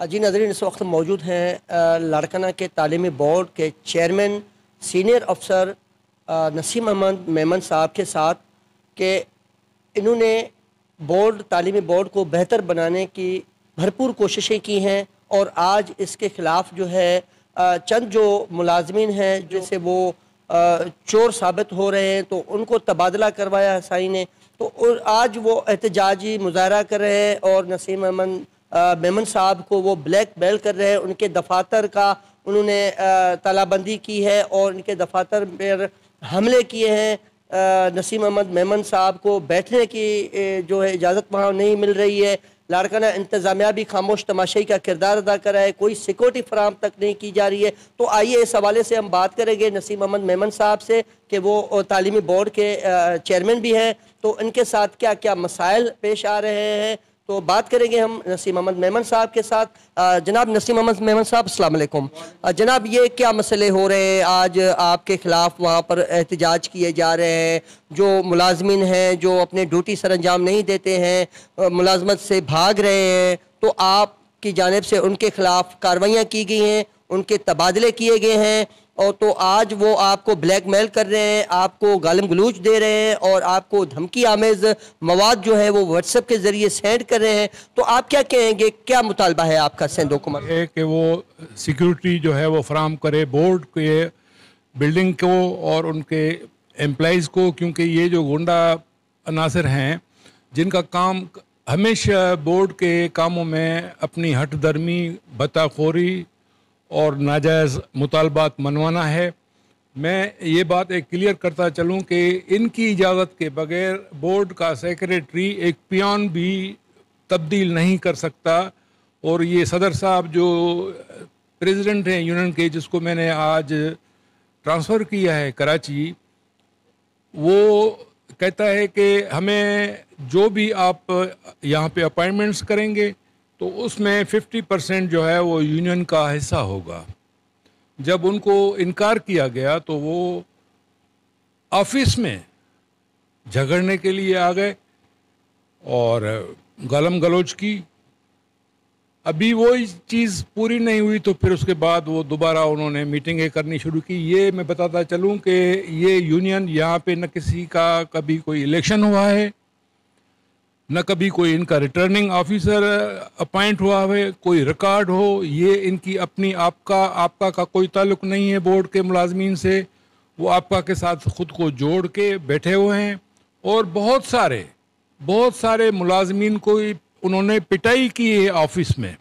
जी नाज़रीन, इस वक्त मौजूद हैं लाड़काना के तालीमी बोर्ड के चेयरमैन सीनियर अफसर नसीम अहमद मेमन साहब के साथ कि इन्होंने तालीमी बोर्ड को बेहतर बनाने की भरपूर कोशिशें की हैं और आज इसके ख़िलाफ़ जो है चंद जो मुलाजमीन हैं जैसे वो चोर साबित हो रहे हैं तो उनको तबादला करवाया साई ने, तो आज वो एहतजाजी मुजाहरा कर रहे हैं और नसीम अहमद मेमन साहब को वो ब्लैकमेल कर रहे हैं। उनके दफातर का उन्होंने तालाबंदी की है और उनके दफातर पर हमले किए हैं। नसीम अहमद मेमन साहब को बैठने की जो है इजाज़त वहाँ नहीं मिल रही है। लाड़काना इंतज़ामिया भी खामोश तमाशाई का किरदार अदा कर रहा है, कोई सिक्योरिटी फराहम तक नहीं की जा रही है। तो आइए इस हवाले से हम बात करेंगे नसीम अहमद मेमन साहब से कि वो तालीमी बोर्ड के चेयरमैन भी हैं, तो इनके साथ क्या क्या मसाइल पेश आ रहे हैं, तो बात करेंगे हम नसीम अहमद मेमन साहब के साथ। जनाब नसीम अहमद मेमन साहब, अस्सलाम वालेकुम। जनाब, ये क्या मसले हो रहे हैं आज आपके ख़िलाफ़ वहाँ पर एहतजाज किए जा रहे हैं? जो मुलाजमीन हैं जो अपने ड्यूटी सर अंजाम नहीं देते हैं, मुलाजमत से भाग रहे हैं, तो आपकी जानिब से उनके ख़िलाफ़ कार्रवाइयाँ की गई हैं, उनके तबादले किए गए हैं और तो आज वो आपको ब्लैकमेल कर रहे हैं, आपको गालिम गलूच दे रहे हैं और आपको धमकी आमेज़ मवाद जो है वो व्हाट्सएप के ज़रिए सेंड कर रहे हैं। तो आप क्या कहेंगे, क्या मुतालबा है आपका सिंध हुकूमत है कि वो सिक्योरिटी जो है वो फराहम करे बोर्ड के बिल्डिंग को और उनके एम्प्लॉइज़ को, क्योंकि ये जो गुंडा अनासर हैं जिनका काम हमेशा बोर्ड के कामों में अपनी हट दर्मी, बताखोरी और नाजायज़ मुतालबात मनवाना है। मैं ये बात एक क्लियर करता चलूँ कि इनकी इजाज़त के बगैर बोर्ड का सेक्रेटरी एक पियान भी तब्दील नहीं कर सकता। और ये सदर साहब जो प्रेसिडेंट हैं यूनियन के, जिसको मैंने आज ट्रांसफ़र किया है कराची, वो कहता है कि हमें जो भी आप यहाँ पे अपॉइंटमेंट्स करेंगे तो उसमें 50% जो है वो यूनियन का हिस्सा होगा। जब उनको इनकार किया गया तो वो ऑफिस में झगड़ने के लिए आ गए और गालम गलोच की। अभी वो चीज़ पूरी नहीं हुई तो फिर उसके बाद वो दोबारा उन्होंने मीटिंगें करनी शुरू की। ये मैं बताता चलूँ कि ये यूनियन यहाँ पे न किसी का कभी कोई इलेक्शन हुआ है, न कभी कोई इनका रिटर्निंग ऑफिसर अपॉइंट हुआ है, कोई रिकॉर्ड हो। ये इनकी अपनी आपका का कोई ताल्लुक़ नहीं है बोर्ड के मुलाजमीन से। वो आपका के साथ ख़ुद को जोड़ के बैठे हुए हैं और बहुत सारे मुलाजमीन को उन्होंने पिटाई की है ऑफिस में।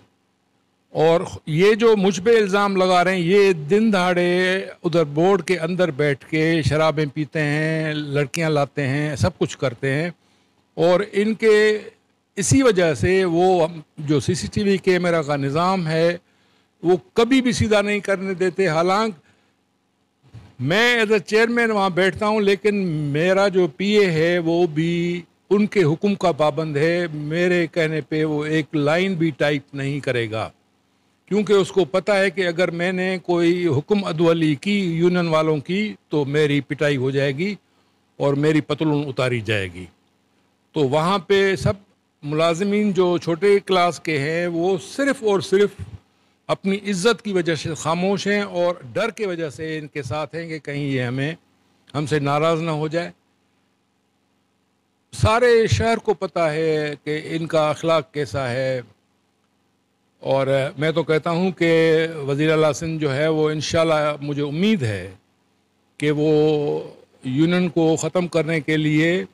और ये जो मुझ पे इल्ज़ाम लगा रहे हैं, ये दिन दहाड़े उधर बोर्ड के अंदर बैठ के शराबें पीते हैं, लड़कियां लाते हैं, सब कुछ करते हैं। और इनके इसी वजह से वो जो सीसीटीवी कैमरा का निज़ाम है वो कभी भी सीधा नहीं करने देते। हालांकि मैं एज ए चेयरमैन वहाँ बैठता हूँ, लेकिन मेरा जो पीए है वो भी उनके हुक्म का पाबंद है। मेरे कहने पे वो एक लाइन भी टाइप नहीं करेगा, क्योंकि उसको पता है कि अगर मैंने कोई हुक्म अदवली की यूनियन वालों की तो मेरी पिटाई हो जाएगी और मेरी पतलून उतारी जाएगी। तो वहाँ पे सब मुलाजमीन जो छोटे क्लास के हैं वो सिर्फ़ और सिर्फ अपनी इज़्ज़त की वजह से खामोश हैं और डर के वजह से इनके साथ हैं कि कहीं ये हमसे नाराज़ ना हो जाए। सारे शहर को पता है कि इनका अखलाक कैसा है। और मैं तो कहता हूँ कि वज़ीर आला सिंध जो है वो इंशाल्लाह, मुझे उम्मीद है कि वो यूनियन को ख़त्म करने के लिए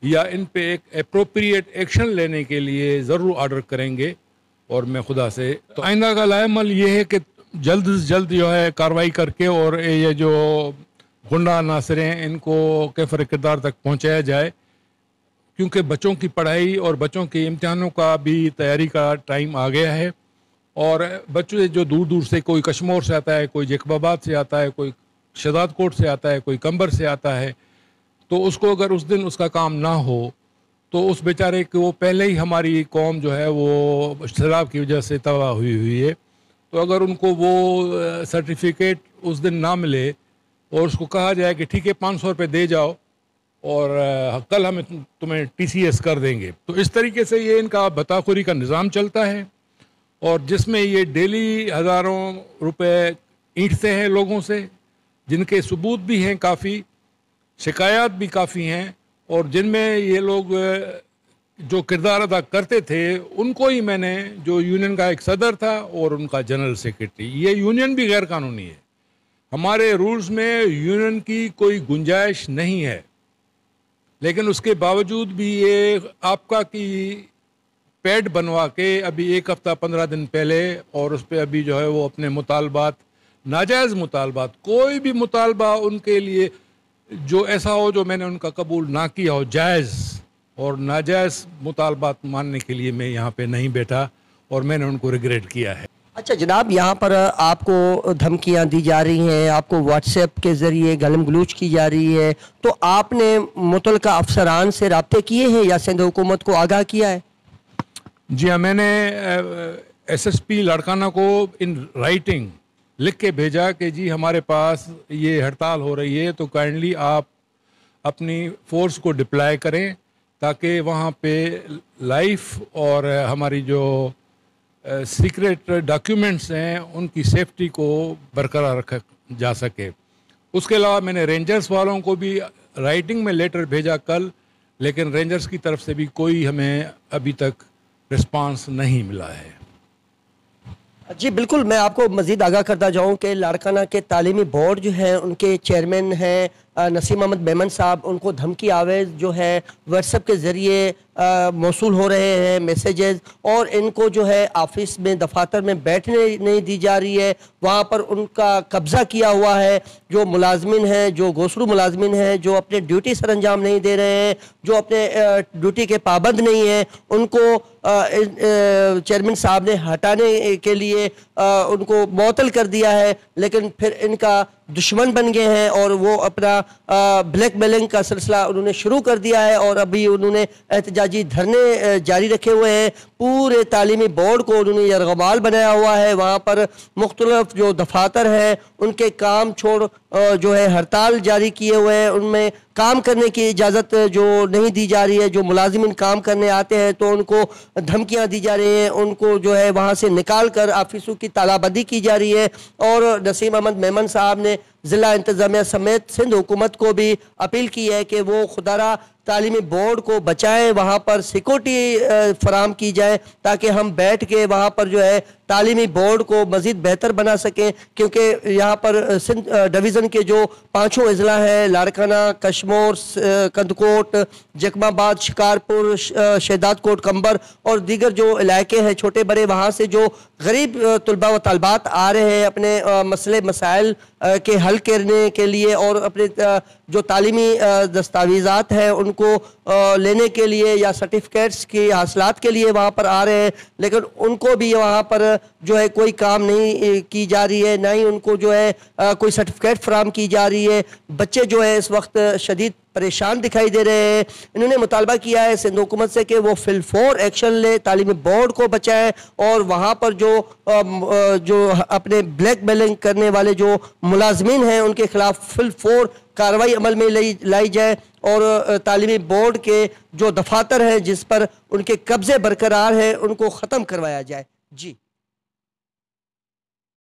या इन पे एक अप्रोप्रिएट एक्शन लेने के लिए ज़रूर ऑर्डर करेंगे। और मैं खुदा से तो आइंदा का लाएमल ये है कि जल्द से जल्द जो है कार्रवाई करके और ये जो गुंडा नासिर हैं इनको कैफर किरदार तक पहुंचाया जाए, क्योंकि बच्चों की पढ़ाई और बच्चों के इम्तिहानों का भी तैयारी का टाइम आ गया है। और बच्चे जो दूर दूर से, कोई कश्मीर से आता है, कोई जैकबाबाद से आता है, कोई शहजाद कोट से आता है, कोई कंबर से आता है, तो उसको अगर उस दिन उसका काम ना हो तो उस बेचारे को, वो पहले ही हमारी कौम जो है वो शराब की वजह से तबाह हुई है, तो अगर उनको वो सर्टिफिकेट उस दिन ना मिले और उसको कहा जाए कि ठीक है 500 रुपये दे जाओ और कल हम तुम्हें TCS कर देंगे, तो इस तरीके से ये इनका बताखोरी का निज़ाम चलता है। और जिसमें ये डेली हज़ारों रुपए ईंटते हैं लोगों से, जिनके सबूत भी हैं, काफ़ी शिकायत भी काफ़ी हैं, और जिनमें ये लोग जो किरदार अदा करते थे उनको ही मैंने, जो यूनियन का एक सदर था और उनका जनरल सेक्रेटरी, ये यूनियन भी गैर कानूनी है। हमारे रूल्स में यूनियन की कोई गुंजाइश नहीं है, लेकिन उसके बावजूद भी ये आपका की पैड बनवा के अभी 1 हफ्ता 15 दिन पहले, और उस पर अभी जो है वो अपने मुतालबात, नाजायज़ मुतालबात, कोई भी मुतालबा उनके लिए जो ऐसा हो जो मैंने उनका कबूल ना किया हो, जायज़ और नाजायज़ मुतालबात मानने के लिए मैं यहाँ पे नहीं बैठा, और मैंने उनको रिग्रेट किया है। अच्छा जनाब, यहाँ पर आपको धमकियाँ दी जा रही हैं, आपको व्हाट्सएप के ज़रिए गलम गलूच की जा रही है, तो आपने मुतलका अफसरान से रब्ते किए हैं या सिंध हुकूमत को आगाह किया है? जी हाँ, मैंने SSP लाड़काना को इन राइटिंग लिख के भेजा कि जी हमारे पास ये हड़ताल हो रही है, तो काइंडली आप अपनी फोर्स को डिप्लॉय करें ताकि वहाँ पे लाइफ और हमारी जो सीक्रेट डॉक्यूमेंट्स हैं उनकी सेफ्टी को बरकरार रखा जा सके। उसके अलावा मैंने रेंजर्स वालों को भी राइटिंग में लेटर भेजा कल, लेकिन रेंजर्स की तरफ से भी कोई हमें अभी तक रिस्पांस नहीं मिला है। जी बिल्कुल, मैं आपको मज़ीद आगाह करता जाऊँ कि लाड़काना के तालीमी बोर्ड जो है उनके चेयरमैन हैं नसीम अहमद मेमन साहब, उनको धमकी आवेज़ जो है व्हाट्सएप के ज़रिए मौसूल हो रहे हैं मैसेजेस, और इनको जो है ऑफिस में, दफातर में बैठने नहीं दी जा रही है। वहाँ पर उनका कब्ज़ा किया हुआ है। जो मुलाजमिन हैं, जो गोसरू मुलाजमिन हैं, जो अपने ड्यूटी सर अंजाम नहीं दे रहे हैं, जो अपने ड्यूटी के पाबंद नहीं हैं, उनको चेयरमैन साहब ने हटाने के लिए उनको मुअत्तल कर दिया है, लेकिन फिर इनका दुश्मन बन गए हैं और वो अपना ब्लैकमेलिंग का सिलसिला उन्होंने शुरू कर दिया है, और अभी उन्होंने एहतजाजी धरने जारी रखे हुए हैं। पूरे तालीमी बोर्ड को उन्होंने यरगमाल बनाया हुआ है। वहाँ पर मुख्तलिफ जो दफातर हैं उनके काम छोड़ जो है हड़ताल जारी किए हुए हैं, उनमें काम करने की इजाज़त जो नहीं दी जा रही है। जो मुलाजिमिन काम करने आते हैं तो उनको धमकियाँ दी जा रही हैं, उनको जो है वहाँ से निकाल कर ऑफिसों की तालाबंदी की जा रही है। और नसीम अहमद मेमन साहब ने ज़िला इंतज़ामिया समेत सिंध हुकूमत को भी अपील की है कि वो खुदारा तालीमी बोर्ड को बचाएं, वहाँ पर सिक्योरिटी फराम की जाए ताकि हम बैठ के वहाँ पर जो है तालीमी बोर्ड को मज़ीद बेहतर बना सकें। क्योंकि यहाँ पर सिंध डिवीज़न के जो 5 अजला हैं, लाड़काना, कशमोर, कंदकोट, जकमाबाद, शिकारपुर, शहदाद कोट, कंबर और दीगर जो इलाके हैं छोटे बड़े, वहाँ से जो गरीब तलबा व तलबात आ रहे हैं अपने मसले मसाइल के हल करने के लिए और अपने जो तालीमी दस्तावेज़ात हैं उनको लेने के लिए या सर्टिफिकेट्स की हासिलात के लिए वहाँ पर आ रहे हैं, लेकिन उनको भी वहाँ पर जो है कोई काम नहीं की जा रही है, ना ही उनको जो है कोई सर्टिफिकेट फराम की जा रही है। बच्चे जो है इस वक्त शदीद परेशान दिखाई दे रहे हैं। इन्होंने मुतालबा किया है सिंध हुकूमत से कि वो फिलफोर एक्शन ले, तालीमी बोर्ड को बचाए और वहाँ पर जो अपने ब्लैकमेलिंग करने वाले जो मुलाजमीन हैं उनके खिलाफ फिलफोर कार्रवाई अमल में लाई जाए और तालीमी बोर्ड के जो दफातर हैं जिस पर उनके कब्जे बरकरार हैं उनको ख़त्म करवाया जाए। जी।